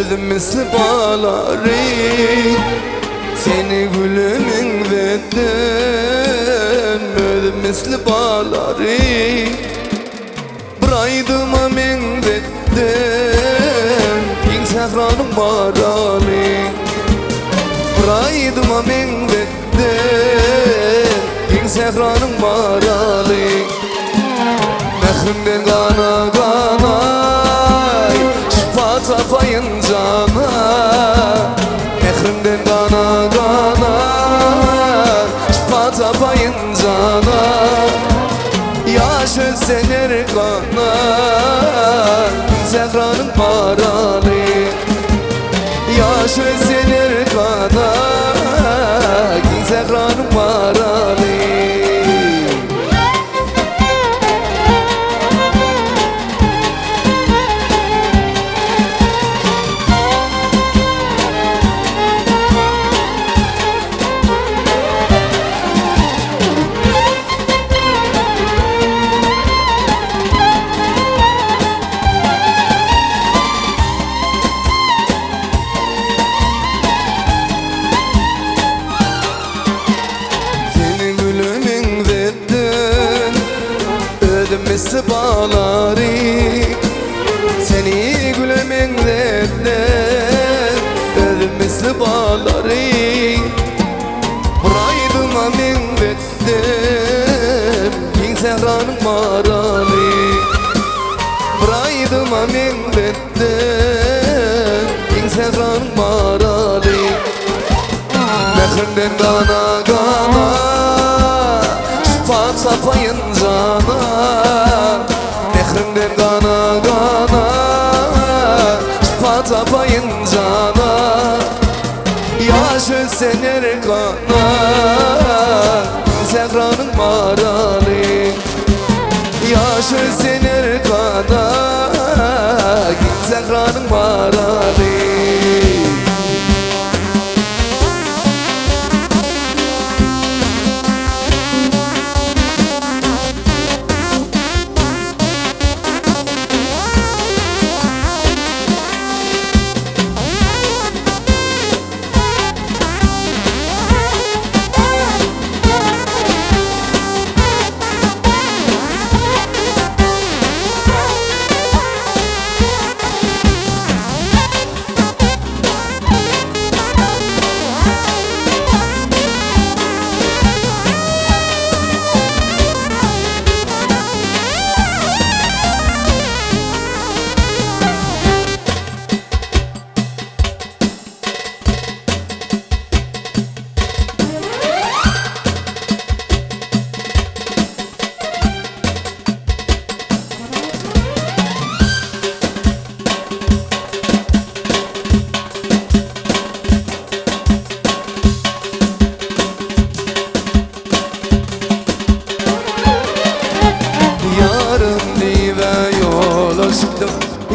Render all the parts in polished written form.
Özüm misli bağları seni gülümün vetten Özüm misli bağları Bıraydıma men vetten Pin sehranın marali Bıraydıma men vetten Pin sehranın marali Mehrimden gana gana Şifa tapayın cana Mehrimden gana gana Şifa tapayın cana Yaş ölsen erkana Zehranın marali Yaş ölsen erkana Zehranın marali Misli bağları seni gülemen derler Ölüm misli bağları Buraydıma men vettem King Sehranın marali Buraydıma men vettem King Sehranın marali Mehrimden gana gana Şifa tapayın cana Mehrimden gana gana Şifa tapayın cana Yaş ölsen erkana Zehranın marali Yaş ölsen erkana Zehranın marali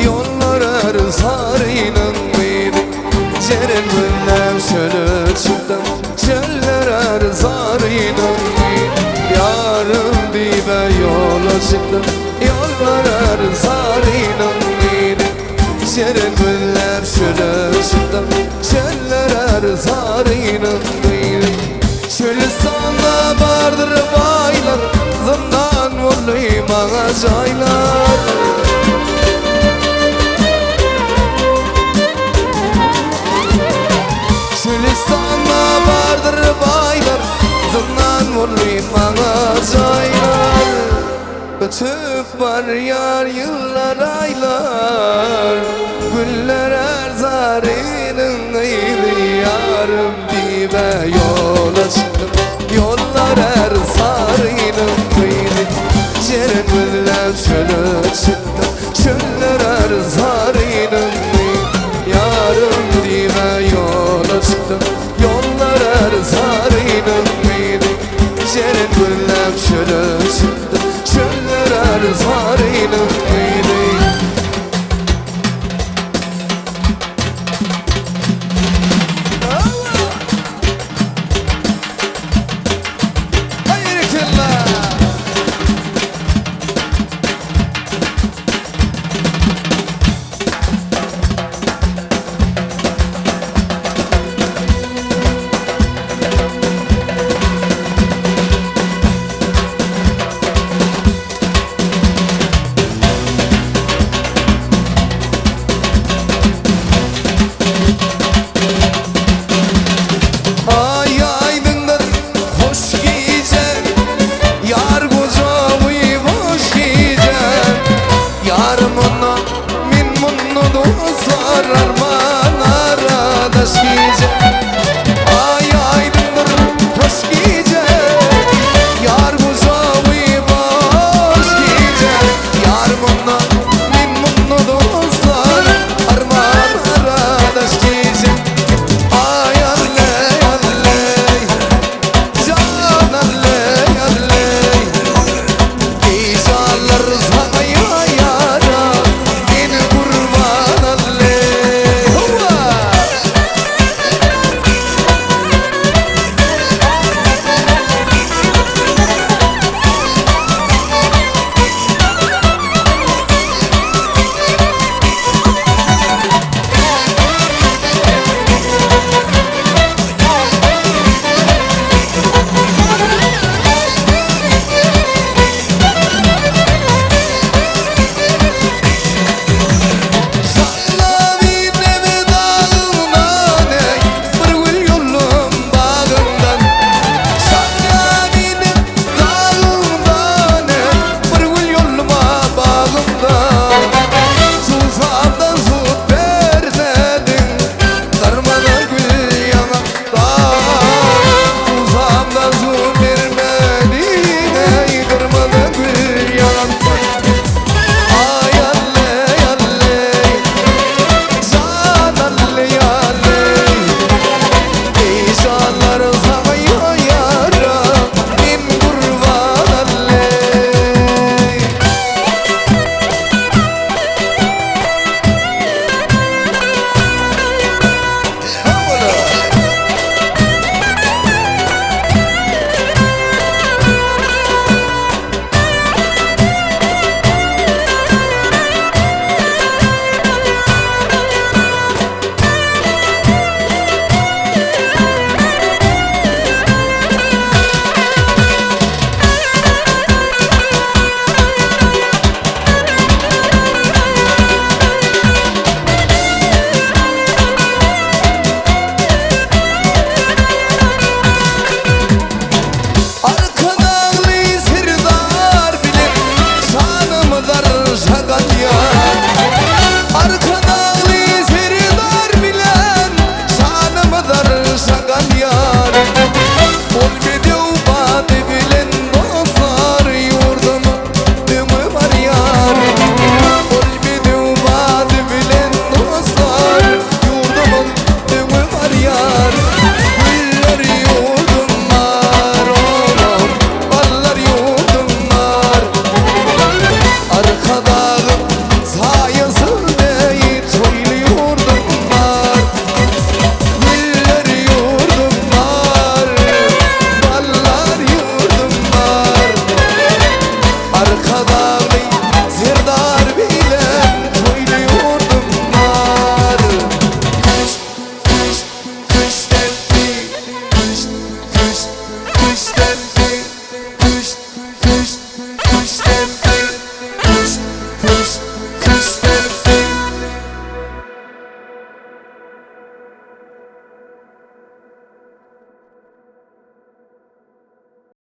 Yollar sarıyla mıydı Ceren gündem şöyle çıktım Çöller sarıyla mıydı Yarım dibe yola çıktım Yollar sarıyla mıydı Ceren gündem şöyle çıktım Çöller sarıyla mıydı Şölistan'da vardır baylar Zindan vurlayım ağacaylar Şölistan'da vardır baylar Zindan vurlayım ağacaylar Ötüp var yar yıllar aylar Güller erzarının iyiydi Yarım dibe yola çıktım Yollar erzarının iyiydi Ceren güller çöle çıktım Çöller erzarının iyiydi Yarım dibe yola çıktım Yollar erzarının iyiydi Ceren güller çöle çıktım Çöller erzarının iyiydi sarar